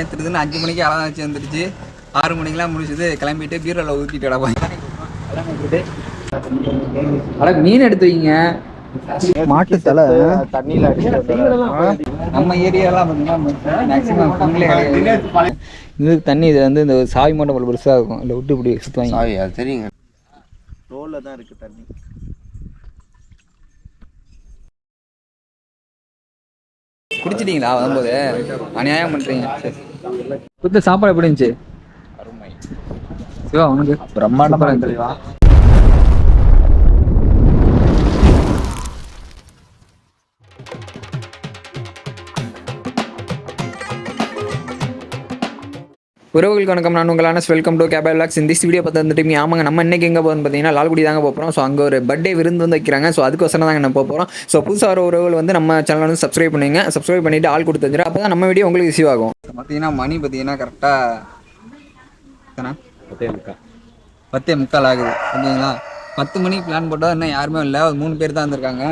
ஏற்றுறதுன்னு 5 மணிக்கு அலாம் வச்சு வந்துருச்சு. 6 மணிக்கெலாம் முடிச்சது. கிளம்பிட்டு பீரோவில் ஊற்றிட்டு கிடப்பாங்க. அட மீன் எடுத்து வைங்க. மாட்டு தலை தண்ணியில் நம்ம ஏரியாலாம் பார்த்தீங்கன்னா மேக்ஸிமம் பொங்கலே கிடையாது. இது தண்ணி இது வந்து இந்த சாவி மட்டும் போல பெருசாக இருக்கும். இல்லை விட்டு இப்படி சுற்றுவாங்க. சாவி அது தெரியுங்க. ரோலில் தான் இருக்குது தண்ணி. குடிச்சிட்டீங்களா வரும்போது? அநியாயம் பண்ணுறீங்க. கொடுத்த சாப்பாடு எப்படி இருந்துச்சு? அருமை. சிவா உனக்கு பிரம்மாண்டமாக இருந்துச்சு. உறவுகளுக்கு வணக்கம். நான் உங்கள் அனஸ். வெல்கம் டு கேபல் விலாக்ஸ். இந்த வீடியோ பார்த்து வந்துட்டு ஆமாங்க, நம்ம இன்றைக்கி எங்கே போகிறோம்னு பார்த்தீங்கன்னா லால்குடி தாங்க போகிறோம். ஸோ அங்கே ஒரு பர்த்டே விருந்து வந்து வைக்கிறாங்க. ஸோ அதுக்கோசரம் தாங்க நம்ம போகிறோம். ஸோ புதுசாக வர உறவுகள் வந்து நம்ம சேனல் வந்து சப்ஸ்கிரைப் பண்ணுங்க. சப்ஸ்கிரைப் பண்ணிவிட்டு ஆள் கொடுத்து வந்துடும். அப்போ தான் நம்ம வீடியோ உங்களுக்கு ரிசீவ் ஆகும். பார்த்தீங்கன்னா மணி பார்த்தீங்கன்னா கரெக்டாக 10:45 ஆகுது. ஓகேங்களா? 10 மணிக்கு பிளான் போட்டால் இன்னும் யாருமே இல்லை. ஒரு 3 பேர் தான் வந்திருக்காங்க.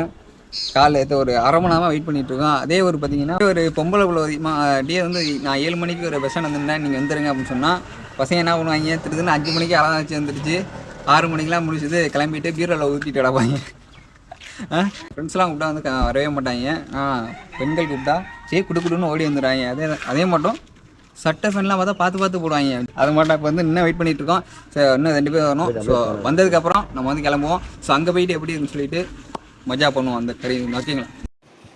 காலைல எடுத்து ஒரு அரை மணி நேரமாக வெயிட் பண்ணிட்டு இருக்கோம். அதே ஒரு பார்த்தீங்கன்னா ஒரு பொம்பளை பிள்ளை டே வந்து நான் 7 மணிக்கு ஒரு பஸ் ஸ்டாண்ட் வந்துருந்தேன், நீங்கள் வந்துடுங்க அப்படின்னு சொன்னால் பசங்க என்ன பண்ணுவாங்க, திருதுன்னு 5 மணிக்கு அலாம் வச்சு வந்துருச்சு. 6 மணிக்கெலாம் முடிச்சது. கிளம்பிட்டு பீரோவில் ஊற்றிட்டு கிடப்பாங்க. ஃப்ரெண்ட்ஸ்லாம் கூப்பிட்டா வந்து வரவே மாட்டாங்க. பெண்கள் கூப்பிட்டா சரி குடுக்குடுன்னு ஓடி வந்துடுறாங்க. அதே மட்டும் சட்டை ஃபேன்லாம் பார்த்து போடுவாங்க. அது மட்டும் இப்போ வந்து இன்னும் வெயிட் பண்ணிகிட்டு இருக்கோம். ஸோ இன்னும் 2 பேர் வரணும். ஸோ வந்ததுக்கப்புறம் நம்ம வந்து கிளம்புவோம். ஸோ அங்கே போயிட்டு எப்படி இருக்குன்னு சொல்லிட்டு மஜா பண்ணுவோம் அந்த கடை. ஓகேங்களா?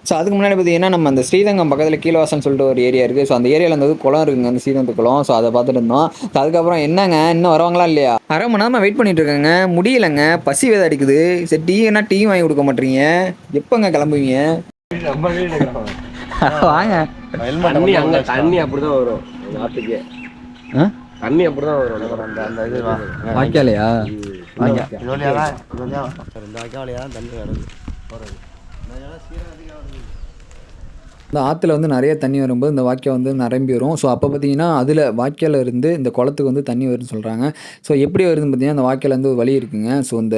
ஸோ அதுக்கு முன்னாடி பார்த்தீங்கன்னா நம்ம அந்த ஸ்ரீரங்கம் பக்கத்தில் கீழவாசன் சொல்லிட்டு ஒரு ஏரியா இருக்குது. ஸோ அந்த ஏரியாவில் வந்து குளம் இருக்குங்க, அந்த ஸ்ரீரங்க குளம். ஸோ அதை பார்த்துட்டு இருந்தோம். ஸோ அதுக்கப்புறம் என்னங்க இன்னும் வருவாங்களா இல்லையா? அரை மணி நேரமாக வெயிட் பண்ணிட்டு இருக்காங்க. முடியலைங்க, பசி வேத அடிக்குது. சரி டீனா டீ வாங்கி கொடுக்க மாட்டீங்க. எப்போங்க கிளம்புவீங்க? வாங்க. தண்ணி அப்படிதான் வரும் நாட்டுக்கு. தண்ணி அப்படிதான் வரும். அந்த இது வாய்க்காலையா? இந்த ஆற்றுல வந்து நிறைய தண்ணி வரும்போது இந்த வாய்க்கால் வந்து நிரம்பி வரும். ஸோ அப்போ பார்த்தீங்கன்னா அதில் வாய்க்கால் இருந்து இந்த குளத்துக்கு வந்து தண்ணி வருதுன்னு சொல்கிறாங்க. ஸோ எப்படி வருதுன்னு பார்த்தீங்கன்னா அந்த வாய்க்கால் வந்து ஒரு வழி இருக்குங்க. ஸோ இந்த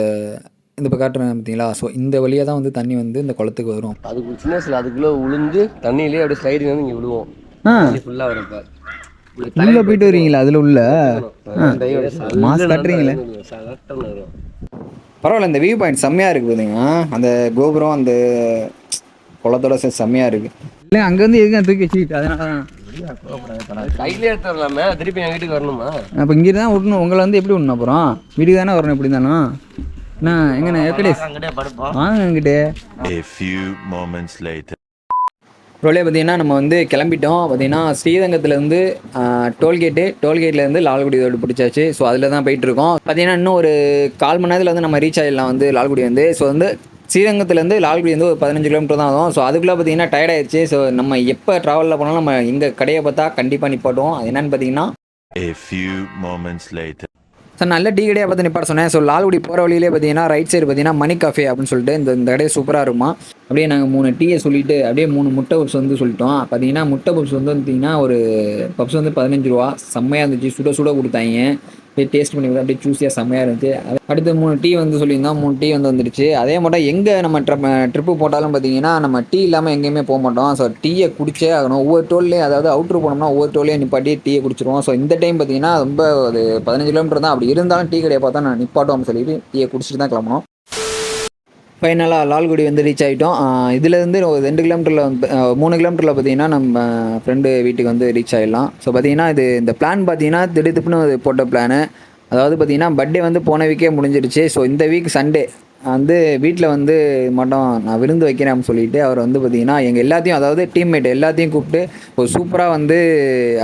இப்போ காட்டுறேன் பார்த்தீங்களா? ஸோ இந்த வழியாக தான் வந்து தண்ணி வந்து இந்த குளத்துக்கு வரும். அதுக்கு சின்ன வயசில் அதுக்குள்ளே விழுந்து தண்ணியிலே அப்படியே ஸ்லைடிங் வந்து இங்கே விழுவோம். ஃபுல்லாக வரப்போ உள்ள போயிட்டு வருவீங்களா? அதில் உள்ள மாஸ்க் கட்டுறீங்களே, பரவாயில்ல. இந்த வியூ பாயிண்ட் செம்மையாக இருக்குது பார்த்தீங்கன்னா. அந்த கோபுரம் அந்த குளத்தோட செம்மையாக இருக்குது. இல்லை அங்கேருந்து எதுக்கு தூக்கி வச்சுக்கிட்டு அதனால தான் கையிலே எடுத்து வரலாமே. திருப்பி என் வீட்டுக்கு வரணுமா? அப்போ இங்கே தான் விடணும். உங்களை வந்து எப்படி விடணும்? அப்புறம் வீட்டுக்கு தானே வரணும். எப்படி தானோ என்ன எங்கண்ணே எப்படி வாங்க என்கிட்டே. ரோலே பார்த்தீங்கன்னா நம்ம வந்து கிளம்பிட்டோம். பார்த்தீங்கன்னா ஸ்ரீரங்கத்துலேருந்து டோல்கேட்லேருந்து லால்குடி ரோடு பிடிச்சாச்சு. ஸோ அதில் தான் போயிட்டுருக்கோம். பார்த்தீங்கன்னா இன்னும் ஒரு 1/4 மணி நேரத்தில் வந்து நம்ம ரீச் ஆகிடலாம் வந்து லால்குடி வந்து. ஸோ வந்து ஸ்ரீரங்கத்துலேருந்து லால்குடி வந்து ஒரு 15 கிலோமீட்டர் தான் ஆகும். ஸோ அதுக்குள்ளே பார்த்தீங்கன்னா டயர்ட் ஆயிடுச்சு. ஸோ நம்ம எப்போ ட்ராவலில் போனாலும் நம்ம எங்கள் கடையை பார்த்தா கண்டிப்பாக நிப்பாட்டுவோம். அது என்னென்னு பார்த்தீங்கன்னா ஸோ நல்ல டீ கடையாக பார்த்து நிப்பாட்ட சொன்னேன். ஸோ லால்குடி போகிற வழியிலே பார்த்தீங்கன்னா ரைட் சைடு பார்த்தீங்கன்னா மணி காஃபே அப்படின்னு சொல்லிட்டு இந்த கடையை சூப்பராக இருக்குமா. அப்படியே நாங்கள் 3 டீயை சொல்லிவிட்டு அப்படியே 3 முட்டை பப்ஸ் வந்து சொல்லிட்டோம். பார்த்தீங்கன்னா முட்டை பப்ஸ் வந்து பார்த்தீங்கன்னா ஒரு பப்ஸ் வந்து 15 ரூபா. செம்மையாக இருந்துச்சு. சுட கொடுத்தாங்க. அப்படியே டேஸ்ட் பண்ணி அப்படியே ஜூஸியாக செம்மையாக இருந்துச்சு. அடுத்து 3 டீ வந்து சொல்லியிருந்தோம். 3 டீ வந்து வந்துடுச்சு. அதே மட்டும் எங்கே நம்ம ட்ரிப்பு போட்டாலும் பார்த்தீங்கன்னா நம்ம டீ இல்லாமல் எங்கேயுமே போக மாட்டோம். ஸோ டீயை குடிச்சே ஆகணும். ஒவ்வொரு டோல்லையும், அதாவது அவுட்ரு போனோம்னா ஒவ்வொரு டோல்லையும் நிப்பாட்டி டீயை குடிச்சிருவோம். ஸோ இந்த டைம் பார்த்தீங்கன்னா ரொம்ப ஒரு 15 கிலோமீட்டர் தான். அப்படி இருந்தாலும் டீ கடையை பார்த்தா நான் நிப்பாட்டோம்னு சொல்லிட்டு டீயை குடிச்சிட்டு தான் கிளம்பணும். ஃபைனலாக லால்குடி வந்து ரீச் ஆகிட்டோம். இதுலேருந்து ஒரு 2 கிலோமீட்டரில் வந்து 3 கிலோமீட்டரில் பார்த்தீங்கன்னா நம்ம ஃப்ரெண்டு வீட்டுக்கு வந்து ரீச் ஆகிடலாம். ஸோ பார்த்தீங்கன்னா இந்த பிளான் பார்த்தீங்கன்னா திடுப்புன்னு போட்ட பிளானு. அதாவது பார்த்தீங்கன்னா பர்த்டே வந்து போன வீக்கே முடிஞ்சிருச்சு. ஸோ இந்த வீக் சண்டே வந்து வீட்டில் வந்து மட்டும் நான் விருந்து வைக்கிறேன் அப்படின்னு சொல்லிட்டு அவர் வந்து பார்த்தீங்கன்னா எங்கள் எல்லாத்தையும், அதாவது டீம்மேட் எல்லாத்தையும் கூப்பிட்டு ஒரு சூப்பராக வந்து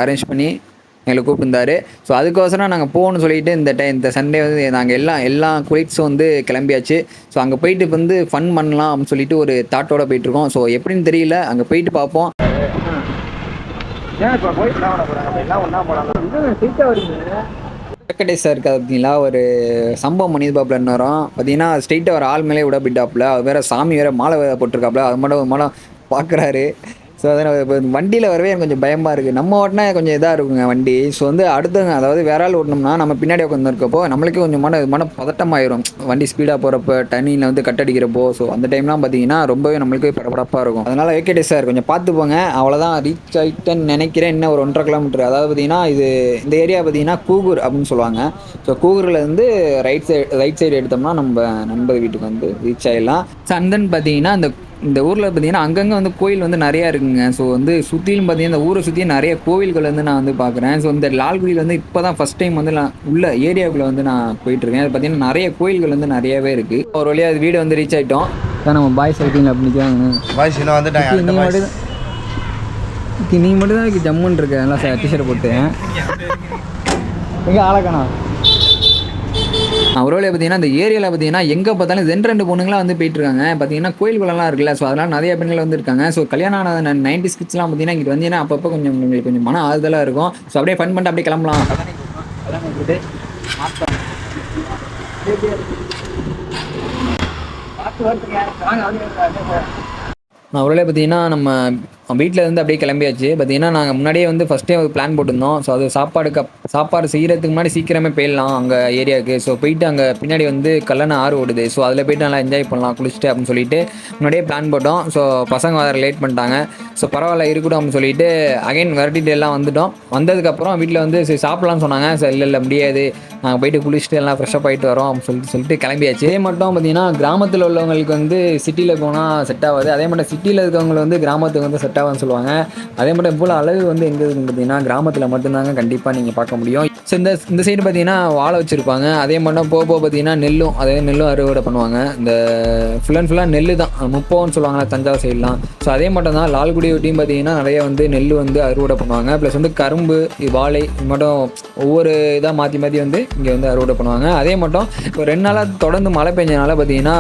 அரேஞ்ச் பண்ணி எங்களை கூப்பிட்டுருந்தாரு. ஸோ அதுக்கோசரம் நாங்கள் போகணும்னு சொல்லிட்டு இந்த சண்டே வந்து நாங்கள் எல்லா குயிட்ஸும் வந்து கிளம்பியாச்சு. ஸோ அங்கே போயிட்டு வந்து ஃபன் பண்ணலாம் அப்படின்னு சொல்லிட்டு ஒரு தாட்டோட போயிட்டுருக்கோம். ஸோ எப்படின்னு தெரியல, அங்கே போயிட்டு பார்ப்போம். வெங்கடேஷ் சார் இருக்காது பார்த்தீங்களா, ஒரு சம்பவம் மனித பாப்பில் வரும். பார்த்தீங்கன்னா ஸ்ட்ரெயிட்டாக ஒரு ஆள் மேலே விட போயிட்டாப்புல. அது வேறு சாமி வேறு மாலை வேறு போட்டிருக்காப்புல. அது மட்டும் பார்க்குறாரு. ஸோ அதனால் இப்போ வண்டியில் வரவே எனக்கு கொஞ்சம் பயமாக இருக்குது. நம்ம ஓட்டினா கொஞ்சம் இதாக இருக்குங்க வண்டி. ஸோ வந்து அடுத்தவங்க அதாவது வேற ஆள் ஓட்டினோம்னா நம்ம பின்னாடி உட்காந்துருக்கப்போ நம்மளுக்கே கொஞ்சம் மன பதட்டமாயிரும். வண்டி ஸ்பீடாக போகிறப்ப டர்னிங்கில் வந்து கட் அடிக்கிறப்போ ஸோ அந்த டைம்லாம் பார்த்தீங்கன்னா ரொம்பவே நம்மளுக்கு படபடப்பாக இருக்கும். அதனால் ஓகே சார் கொஞ்சம் பார்த்து போங்க. அவ்வளோதான் ரீச் ஆகிட்டேன்னு நினைக்கிறேன். இன்னும் ஒரு 1.5 கிலோமீட்டர். அதாவது பார்த்தீங்கன்னா இந்த ஏரியா பார்த்தீங்கன்னா கூகூர் அப்படின்னு சொல்லுவாங்க. ஸோ கூகூரில் இருந்து ரைட் சைடு எடுத்தோம்னா நம்ம நண்பர் வீட்டுக்கு வந்து ரீச் ஆகிடலாம். ஸோ அண்ட் தென் பார்த்தீங்கன்னா இந்த ஊரில் பார்த்தீங்கன்னா அங்கங்கே வந்து கோயில் வந்து நிறையா இருக்குங்க. ஸோ வந்து சுற்றிலும் பார்த்தீங்கன்னா இந்த ஊரை சுற்றி நிறைய கோவில்கள் வந்து நான் வந்து பார்க்குறேன். ஸோ இந்த லால்குடியில் வந்து இப்போ தான் ஃபஸ்ட் டைம் வந்து நான் உள்ள ஏரியாவுக்குள்ளே வந்து நான் போயிட்டுருக்கேன். அது பார்த்தீங்கன்னா நிறைய கோயில்கள் வந்து நிறையவே இருக்குது. ஒரு வழியாக அது வீடு வந்து ரீச் ஆகிட்டோம். சார் நம்ம பாய்ஸ் இருக்கீங்க அப்படின்னு பாய்ஸ் இன்னும் வந்துட்டாங்க. நீ மட்டும் தான் இதுக்கு ஜம்முன்னு இருக்க நல்லா சார் டிஷர்ட் போட்டு எங்கே ஆளக்கணா ஒருவேளை பார்த்தீங்கன்னா இந்த ஏரியாவில் பார்த்தீங்கன்னா எங்கே பார்த்தாலும் 2 பொண்ணுங்களாம் வந்து போயிட்டுருக்காங்க. பார்த்தீங்கன்னா கோயில்களெல்லாம் இருக்குல்ல. ஸோ அதெல்லாம் நிறைய பெண்கள் வந்து இருக்காங்க. ஸோ கல்யாணம் ஆன 90s கிட்ஸ்லாம் பார்த்தீங்கன்னா இங்கிட்டு வந்தீங்கன்னா அப்பப்போ கொஞ்சம் உங்களுக்கு கொஞ்சம் மன ஆறுதலாக இருக்கும். ஸோ அப்படியே ஃபன் பண்ணிட்டு அப்படியே கிளம்பலாம். நான் ஒருவேளை பார்த்தீங்கன்னா நம்ம வீட்டில் இருந்து அப்படியே கிளம்பியாச்சு. பார்த்தீங்கன்னா நாங்கள் முன்னாடியே வந்து ஃபஸ்ட்டே ஒரு பிளான் போட்டிருந்தோம். ஸோ அது சாப்பாடு செய்கிறதுக்கு முன்னாடி சீக்கிரமே போயிடலாம் அங்கே ஏரியாவுக்கு. ஸோ போயிட்டு அங்கே பின்னாடி வந்து கல்லணை ஆறு ஓடுது. ஸோ அதில் போய்ட்டு நல்லா என்ஜாய் பண்ணலாம் குளிச்சுட்டு அப்படின்னு சொல்லிட்டு முன்னாடியே பிளான் போட்டோம். ஸோ பசங்க வேறு லேட் பண்ணிட்டாங்க. ஸோ பரவாயில்ல இருக்கட்டும் அப்படின்னு சொல்லிட்டு அகைன் விரட்டிட்டு எல்லாம் வந்துட்டோம். வந்ததுக்கப்புறம் வீட்டில் வந்து சரி சாப்பிட்லான்னு சொன்னாங்க. சார் இல்லை முடியாது, நாங்கள் போயிட்டு குளிச்சுட்டு எல்லாம் ஃப்ரெஷ்ஷப் ஆகிட்டு வரோம் அப்படின்னு சொல்லிட்டு கிளம்பியாச்சு. இதே மட்டும் பார்த்தீங்கன்னா கிராமத்தில் உள்ளவங்களுக்கு வந்து சிட்டியில் போனால் செட் ஆகாது. அதே மட்டும் சிட்டியில் இருக்கவங்க வந்து கிராமத்துக்கு வந்து செட் ஆகும்னு சொல்லுவாங்க. அதே மட்டும் இவ்வளோ அழகு வந்து எங்கே இருக்குன்னு பார்த்தீங்கன்னா கிராமத்தில் மட்டும்தாங்க கண்டிப்பாக நீங்கள் பார்க்க முடியும். ஸோ இந்த சைடு பார்த்தீங்கன்னா வாழை வச்சுருப்பாங்க. அதே மட்டும் போக பார்த்தீங்கன்னா நெல்லும் அறுவடை பண்ணுவாங்க. இந்த ஃபுல்லாக நெல் தான் முப்போன்னு சொல்லுவாங்களா தஞ்சாவூர் சைட்லாம். ஸோ அதே மட்டும் தான் லால்குடி ஒட்டியும் பார்த்தீங்கன்னா நிறைய வந்து நெல் வந்து அறுவடை பண்ணுவாங்க. ப்ளஸ் வந்து கரும்பு வாழை இது மட்டும் ஒவ்வொரு இதாக மாற்றி வந்து இங்கே வந்து அறுவடை பண்ணுவாங்க. அதே மட்டும் இப்போ 2 நாளாக தொடர்ந்து மழை பெஞ்சனால பார்த்தீங்கன்னா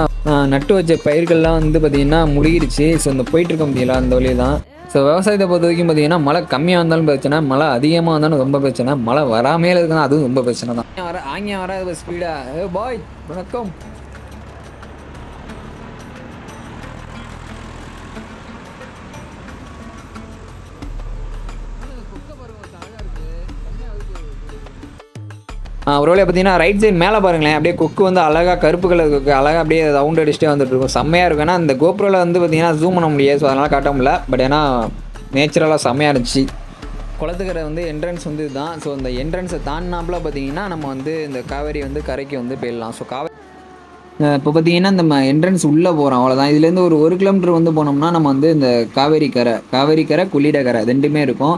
நட்டு வச்ச பயிர்கள்லாம் வந்து பார்த்தீங்கன்னா முழுகிடுச்சு. ஸோ இந்த போயிட்டுருக்க முடியல அந்த வழியை தான். ஸோ விவசாயத்தை பொறுத்த வரைக்கும் பார்த்தீங்கன்னா மழை கம்மியாக இருந்தாலும் பிரச்சனை, மழை அதிகமாக இருந்தாலும் ரொம்ப பிரச்சனை, மழை வராமே இருக்குன்னா அதுவும் ரொம்ப பிரச்சனை தான். ஆங்கியம் வர ஸ்பீடாக பாய் வணக்கம். ஒருவேளை பார்த்தீங்கன்னா ரைட் சைடு மேலே பாருங்களேன், அப்படியே கொக்கு வந்து அழகாக கருப்பு கலர் கொக்கு அழகாக அப்படியே ரவுண்ட் அடிச்சுட்டே வந்துட்டு இருக்கும். செம்மையாக இருக்கும். ஏன்னா அந்த கோப்ரோவில் வந்து பார்த்தீங்கன்னா ஜூம் பண்ண முடியாது. ஸோ அதனால் காட்ட முடியல. பட் ஏன்னா நேச்சுரலாக செம்மையாக இருந்துச்சு. குளத்துக்கரை வந்து என்ட்ரன்ஸ் வந்து இதுதான். ஸோ இந்த என்ட்ரன்ஸை தாண்டினாப்புல பார்த்தீங்கன்னா நம்ம வந்து இந்த காவேரி வந்து கரைக்கு வந்து போயிடலாம். ஸோ இப்போ பார்த்தீங்கன்னா நம்ம என்ட்ரன்ஸ் உள்ளே போகிறோம் அவ்வளோதான். இதுலேருந்து ஒரு 1 கிலோமீட்டர் வந்து போனோம்னா நம்ம வந்து இந்த காவேரி கரை கொள்ளிடக்கரை ரெண்டுமே இருக்கும்.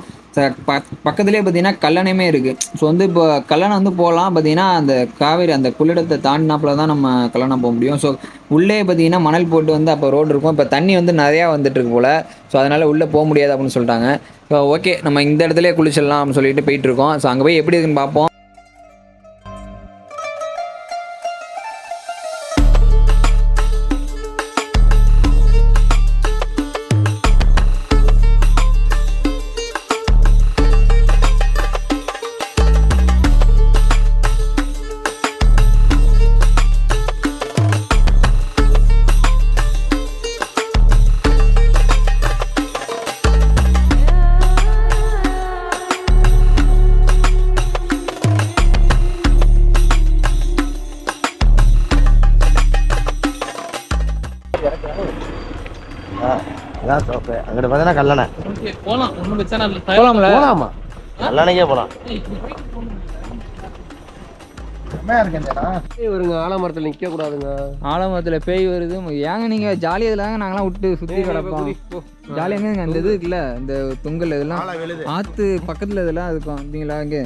பக்கத்துலேயே பார்த்தீங்கன்னா கல்லணையுமே இருக்குது. ஸோ வந்து இப்போ கல்லணை வந்து போகலாம். பார்த்தீங்கன்னா அந்த காவேரி அந்த கொள்ளிடத்தை தாண்டினாப்புல தான் நம்ம கல்லணை போக முடியும். ஸோ உள்ளே பார்த்தீங்கன்னா மணல் போட்டு வந்து அப்போ ரோடு இருக்கும். இப்போ தண்ணி வந்து நிறையா வந்துட்டுருக்கு போல். ஸோ அதனால் உள்ளே போக முடியாது அப்படின்னு சொல்லிட்டாங்க. ஸோ ஓகே நம்ம இந்த இடத்துல குளிச்சிடலாம் அப்படின்னு சொல்லிட்டு போயிட்டுருக்கோம். ஸோ அங்கே போய் எப்படி இருக்குன்னு பார்ப்போம். அங்கிட்ட பார்த்தீங்கன்னா கல்லணை போகலாமா? கல்லணைக்கே போகலாம். வருங்க ஆலமரத்தில் நிற்க கூடாதுங்க. ஆலமரத்தில் பேய் வருது. ஏங்க நீங்கள் ஜாலியாக இல்லாங்க நாங்களாம் விட்டு சுற்றி கிடப்போம். ஜாலியாக அந்த இது இருக்குல்ல இந்த தொங்கல் இதெல்லாம் ஆற்று பக்கத்தில் இதெல்லாம் இருக்கும் அப்படிங்களா? இங்கே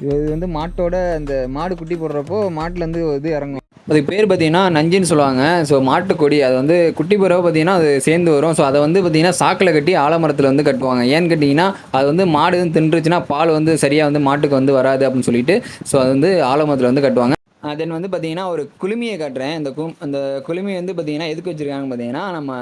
இது வந்து மாட்டோட அந்த மாடு குட்டி போடுறப்போ மாட்டுலேருந்து இது இறங்கும். அதுக்கு பேர் பார்த்தீங்கன்னா நஞ்சுன்னு சொல்லுவாங்க. ஸோ மாட்டுக்கொடி அது வந்து குட்டி பிறகு பார்த்தீங்கன்னா அது சேர்ந்து வரும். ஸோ அதை வந்து பார்த்தீங்கன்னா சாக்கில் கட்டி ஆலமரத்தில் வந்து கட்டுவாங்க. ஏன்னு கேட்டிங்கன்னா அது வந்து மாடு வந்து தின்றுச்சுன்னா பால் வந்து சரியாக வந்து மாட்டுக்கு வந்து வராது அப்படின்னு சொல்லிட்டு ஸோ அது வந்து ஆலமரத்தில் வந்து கட்டுவாங்க. தென் வந்து பார்த்தீங்கன்னா ஒரு குளுமையை காட்டுறேன். அந்த குளுமையை வந்து பார்த்தீங்கன்னா எதுக்கு வச்சுருக்காங்கன்னு பார்த்தீங்கன்னா நம்ம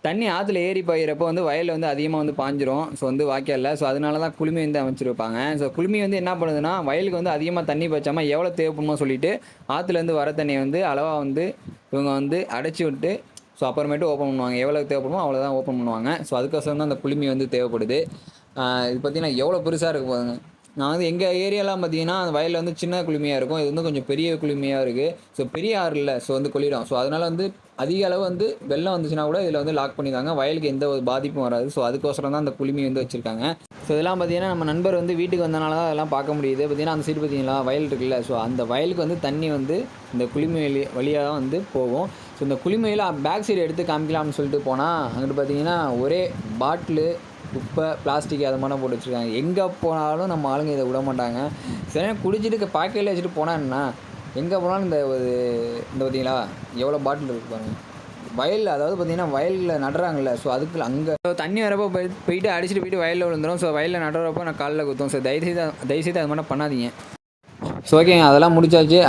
தண்ணி ஆற்றுல ஏறி பாயிறப்போ வந்து வயலில் வந்து அதிகமாக வந்து பாஞ்சிரும். ஸோ வந்து வாய்க்காலில். ஸோ அதனால தான் குளுமை வந்து அமைச்சிருப்பாங்க. ஸோ குளுமை வந்து என்ன பண்ணுதுன்னா வயலுக்கு வந்து அதிகமாக தண்ணி பாய்ச்சாமல் எவ்வளோ தேவைப்படுமோ சொல்லிட்டு ஆற்றுலேருந்து வர தண்ணியை வந்து அளவாக வந்து இவங்க வந்து அடைச்சி விட்டு ஸோ அப்புறமேட்டு ஓப்பன் பண்ணுவாங்க. எவ்வளோ தேவைப்படுமோ அவ்வளோ தான் ஓப்பன் பண்ணுவாங்க. ஸோ அதுக்கோசரம் தான் அந்த குளுமி வந்து தேவைப்படுது. இது பார்த்திங்கன்னா எவ்வளோ பெருசாக இருக்குது பாருங்க. நான் வந்து எங்கள் ஏரியாலாம் பார்த்தீங்கன்னா அந்த வயலில் வந்து சின்ன குளுமையாக இருக்கும். இது வந்து கொஞ்சம் பெரிய குளுமையாக இருக்குது. ஸோ பெரிய ஆறு இல்லை, ஸோ வந்து கொள்ளிடும். ஸோ அதனால் வந்து அதிக அளவு வந்து வெள்ளம் வந்துச்சுன்னா கூட இதில் வந்து லாக் பண்ணிடுவாங்க. வயலுக்கு எந்த ஒரு பாதிப்பும் வராது. ஸோ அதுக்கோசரம் தான் அந்த குளுமி வந்து வச்சுருக்காங்க. ஸோ இதெல்லாம் பார்த்தீங்கன்னா நம்ம நண்பர் வந்து வீட்டுக்கு வந்தனால தான் அதெல்லாம் பார்க்க முடியுது. பார்த்தீங்கன்னா அந்த சைடு பார்த்தீங்களா வயல் இருக்குல்ல, ஸோ அந்த வயலுக்கு வந்து தண்ணி வந்து இந்த குளுமை வழியாக தான் வந்து போகும். ஸோ இந்த குளுமையில் பேக் சைடு எடுத்து காமிக்கலாம்னு சொல்லிட்டு போனால் அங்கிட்டு பார்த்தீங்கன்னா ஒரே பாட்டிலு, குப்பை, பிளாஸ்டிக் அது மாதிரி போட்டு வச்சுருக்காங்க. எங்கே போனாலும் நம்ம ஆளுங்க இதை விட மாட்டாங்க. சரி குடிச்சிட்டு பாக்கெட்டில் வச்சுட்டு போனால் என்ன, எங்கே போனாலும் இந்த பார்த்தீங்களா எவ்வளோ பாட்டில் இருக்குது பாருங்கள். வயலில் அதாவது பார்த்தீங்கன்னா வயலில் நடுறாங்கல்ல, ஸோ அதுக்கு அங்கே தண்ணி வரப்போ போயிட்டு அடிச்சுட்டு போயிட்டு வயலில் விழுந்துடும். ஸோ வயலில் நடுறப்போ நான் காலில் குத்தும். ஸோ தயவுசெய்து அது மாதிரி பண்ணாதீங்க. ஸோ ஓகேங்க, அதெல்லாம் முடிச்சாச்சு.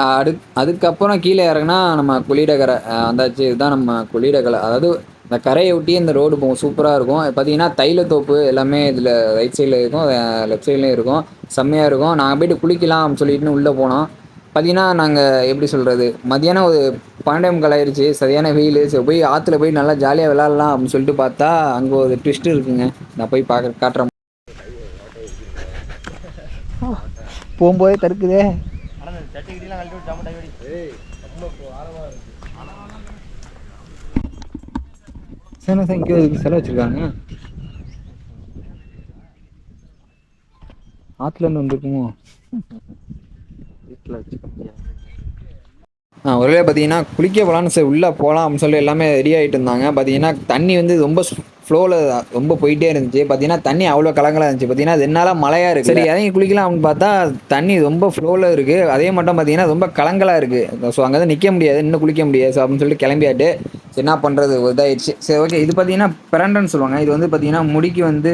அதுக்கப்புறம் கீழே இறங்கினா நம்ம கொள்ளிடக்கரை வந்தாச்சு. இதுதான் நம்ம கொள்ளிடக்கரை. அதாவது இந்த கரையை ஒட்டி இந்த ரோடு போகும், சூப்பராக இருக்கும். பார்த்தீங்கன்னா தைலத்தோப்பு எல்லாமே இதில் ரைட் சைடில் இருக்கும், லெஃப்ட் சைட்லேயும் இருக்கும். செம்மையாக இருக்கும். நாங்கள் போய்ட்டு குளிக்கலாம் அப்படின்னு சொல்லிட்டு உள்ளே போனோம். பார்த்தீங்கன்னா நாங்கள் எப்படி சொல்கிறது, மதியானம் ஒரு 12 ஆயிடுச்சு, சரியான வெயில். ஸோ போய் ஆற்றுல போய் நல்லா ஜாலியாக விளாட்லாம் அப்படின்னு சொல்லிட்டு பார்த்தா அங்கே ஒரு ட்விஸ்ட் இருக்குங்க. நான் போய் காட்டுறேன். போகும்போதே தடுக்குதே. சார் இங்கே செலவு வச்சுருக்காங்க. ஆற்றுலேருந்து வந்துருக்குமோ வீட்டில் வச்சுக்க முடியாது. ஒருவேளை பார்த்தீங்கன்னா குளிக்க போகலான்னு சரி உள்ளே போகலாம் அப்படின்னு சொல்லி எல்லாமே ரெடி ஆகிட்டு இருந்தாங்க. பார்த்தீங்கன்னா தண்ணி வந்து ரொம்ப ஃப்ளோவில் ரொம்ப போயிட்டே இருந்துச்சு. பார்த்தீங்கன்னா தண்ணி அவ்வளோ கலங்கலாக இருந்துச்சு. பார்த்தீங்கன்னா அது என்னால் மழையாக இருக்குது, சரி இறங்கி குளிக்கலாம் அப்படின்னு பார்த்தா தண்ணி ரொம்ப ஃப்ளோவில் இருக்குது. அதே மட்டும் பார்த்தீங்கன்னா ரொம்ப கலங்கலாக இருக்குது. ஸோ அங்கே தான் நிற்க முடியாது, இன்னும் குளிக்க முடியாது. ஸோ அப்படின்னு சொல்லிட்டு கிளம்பியாட்டு என்ன பண்ணுறது இதாகிடுச்சு. சரி ஓகே, இது பார்த்தீங்கன்னா பிரண்டன்னு சொல்லுவாங்க. இது வந்து பார்த்தீங்கன்னா முடிக்கு வந்து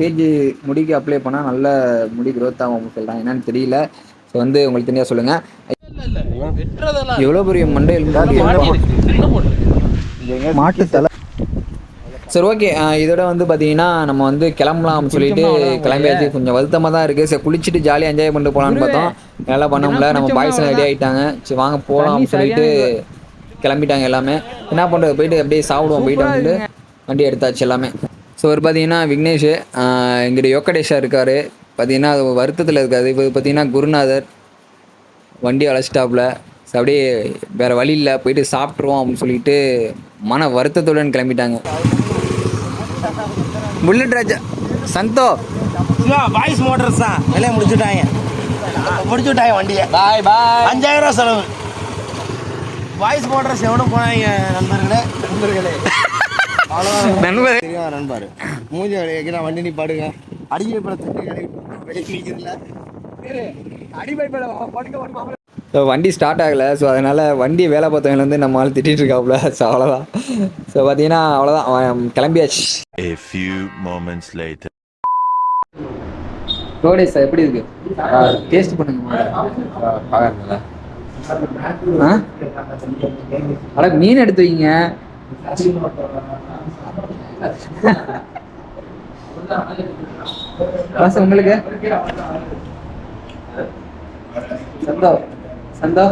தேஜி முடிக்கு அப்ளை பண்ணால் நல்ல முடி க்ரோத் ஆகும் அப்படின்னு சொல்கிறாங்க. என்னன்னு தெரியல. ஸோ வந்து உங்களுக்கு தெரியா சொல்லுங்கள். எவ்வளோ பெரிய மண்டையில் மாட்டு தலை. சரி ஓகே, இதோட வந்து பார்த்தீங்கன்னா நம்ம வந்து கிளம்பலாம் சொல்லிட்டு கிளம்பியாச்சு. கொஞ்சம் வருத்தமாக தான் இருக்குது. சரி குளிச்சுட்டு ஜாலியாக என்ஜாய் பண்ணிட்டு போகலான்னு பார்த்தோம், நல்லா பண்ண முடியல. நம்ம பாய்ஸ் ரெடி ஆகிட்டாங்க. சரி வாங்க போகலாம் சொல்லிட்டு கிளம்பிட்டாங்க எல்லாமே. என்ன பண்ணுறது, போயிட்டு அப்படியே சாப்பிடுவோம் போயிட்டு வந்து வண்டி எடுத்தாச்சு எல்லாமே. ஸோ ஒரு பார்த்தீங்கன்னா விக்னேஷ் இங்கிட்ட யோகடேஷா இருக்கார். பார்த்தீங்கன்னா அது வருத்தத்தில் இருக்காது. இப்போ பார்த்தீங்கன்னா குருநாதர் வண்டி அழைச்சிட்டாப்புல. ஸோ அப்படியே வேறு வழி இல்லை, போயிட்டு சாப்பிட்ருவோம் அப்படின்னு சொல்லிட்டு மன வருத்தத்துடன் கிளம்பிட்டாங்க. புல்லட் ராஜா சந்தோ வாய்ஸ் மோட்டர்ஸ் தான் விலையை முடிச்சுட்டாங்க வண்டியை. பாய் பாய் 5000 ரூபா செலவு. வாய்ஸ் மோட்டர்ஸ் எவனும் போனாங்க நண்பர்களே. நண்பர் தெரியும் நண்பர் மூஞ்சி வைக்கிற வண்டி நீ பாடுங்க. அடிக்கடி வண்டி ஸ்டார்ட் ஆகலை. ஸோ அதனால் வண்டி வேலை பார்த்தவங்க வந்து நம்ம ஆள் திட்டிகிட்டு இருக்காப்புல. ஸோ அவ்வளோதான். ஸோ பார்த்தீங்கன்னா அவ்வளோதான், கிளம்பியாச்சு. A few moments later. ரோடே சார் எப்படி இருக்கு, டேஸ்ட் பண்ணுங்க. அட மீன் எடுத்து வைங்க. உங்களுக்கு சந்தோ சந்தோ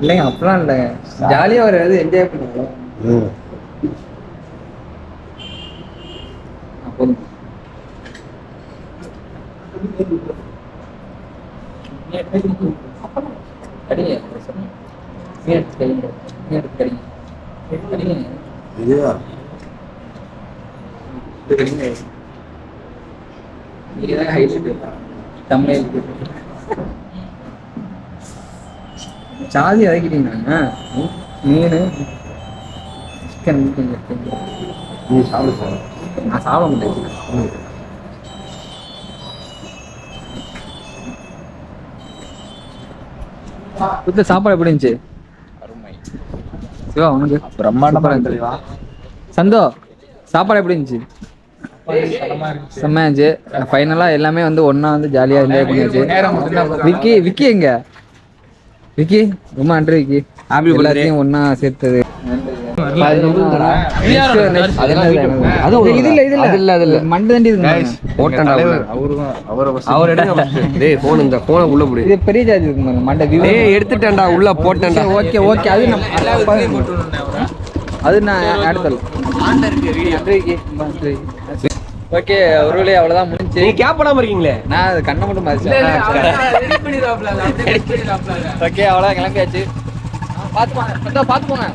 இல்லைங்க அப்படிலாம் இல்லைங்க, ஜாலியாக ஒரு என்ஜாய் பண்ணுவோம். போதும். கடிங்க கடிங்க கடிங்க இதுதான் ஹைலைட். தமிழ் சாதி இறக்கிட்டீங்கண்ணா. மீன் சிக்கன் சாப்பிட நான் சாப்பிட முடியாது. புத்த சாப்பாடு எப்படி இருந்துச்சு? சிவா உனக்கு பிரம்மாண்டமா இருந்துச்சு. சந்தோ சாப்பாடு எப்படி இருந்துச்சு? செம்மையா இருந்துச்சு. ஃபைனலாக எல்லாமே வந்து ஒன்றா வந்து ஜாலியாக என்ஜாய் பண்ணியாச்சு. விக்கி எங்க? விக்கி ரொம்ப நன்றி விக்கி, எல்லாத்தையும் ஒன்றா சேர்த்தது. மண்டை தண்டி இருக்கு போட்டேன்டா உள்ள. அவர் எடுங்க first. டேய் போன் இந்த போனை உள்ள போடு. இது பெரிய சார்ஜ் இருக்கு பாருங்க, மண்டை விவோ. டேய் எடுத்துட்டேன்டா உள்ள போட்டேன்டா. ஓகே அது அது நான் அடுத்தல ஓகே. ஒரு வழி அவ்வளவுதான் முடிஞ்சு. நீங்க கேப் பண்ணாம இருக்கீங்களே. நான் அது கண்ணை மட்டும் மதிச்சேன். ஓகே அவ்வளோதான் கிளம்பியாச்சு. பார்த்து போங்க.